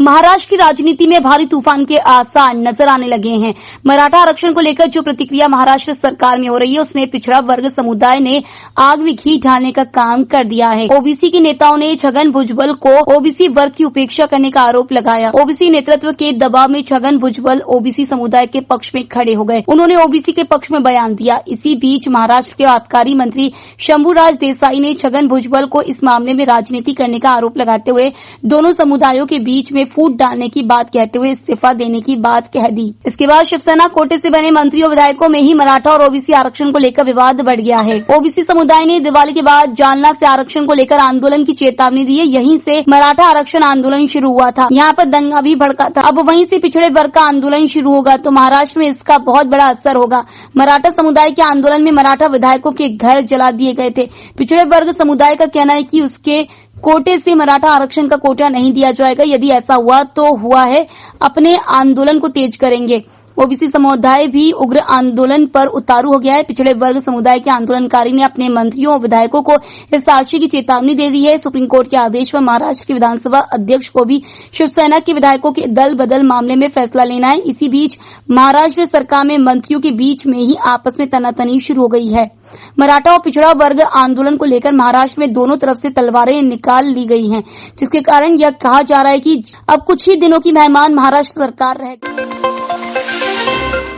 महाराष्ट्र की राजनीति में भारी तूफान के आसार नजर आने लगे हैं। मराठा आरक्षण को लेकर जो प्रतिक्रिया महाराष्ट्र सरकार में हो रही है, उसमें पिछड़ा वर्ग समुदाय ने आग में घी ढालने का काम कर दिया है। ओबीसी के नेताओं ने छगन भुजबल को ओबीसी वर्ग की उपेक्षा करने का आरोप लगाया। ओबीसी नेतृत्व के दबाव में छगन भुजबल ओबीसी समुदाय के पक्ष में खड़े हो गए। उन्होंने ओबीसी के पक्ष में बयान दिया। इसी बीच महाराष्ट्र के आबकारी मंत्री शंभूराज देसाई ने छगन भुजबल को इस मामले में राजनीति करने का आरोप लगाते हुए दोनों समुदायों के बीच में फूट डालने की बात कहते हुए इस्तीफा देने की बात कह दी। इसके बाद शिवसेना कोटे से बने मंत्रियों विधायकों में ही मराठा और ओबीसी आरक्षण को लेकर विवाद बढ़ गया है। ओबीसी समुदाय ने दिवाली के बाद जालना से आरक्षण को लेकर आंदोलन की चेतावनी दी है। यहीं से मराठा आरक्षण आंदोलन शुरू हुआ था। यहाँ पर दंगा भी भड़का था। अब वहीं से पिछड़े वर्ग का आंदोलन शुरू होगा तो महाराष्ट्र में इसका बहुत बड़ा असर होगा। मराठा समुदाय के आंदोलन में मराठा विधायकों के घर जला दिए गए थे। पिछड़े वर्ग समुदाय का कहना है कि उसके कोटे से मराठा आरक्षण का कोटा नहीं दिया जाएगा। यदि ऐसा हुआ तो हुआ है, अपने आंदोलन को तेज करेंगे। ओबीसी समुदाय भी उग्र आंदोलन पर उतारू हो गया है। पिछड़े वर्ग समुदाय के आंदोलनकारी ने अपने मंत्रियों और विधायकों को इस राशि की चेतावनी दे दी है। सुप्रीम कोर्ट के आदेश पर महाराष्ट्र के विधानसभा अध्यक्ष को भी शिवसेना के विधायकों के दल बदल मामले में फैसला लेना है। इसी बीच महाराष्ट्र सरकार में मंत्रियों के बीच में ही आपस में तनातनी शुरू हो गई है। मराठा और पिछड़ा वर्ग आंदोलन को लेकर महाराष्ट्र में दोनों तरफ से तलवारें निकाल ली गई हैं, जिसके कारण यह कहा जा रहा है कि अब कुछ ही दिनों की मेहमान महाराष्ट्र सरकार रहेगी।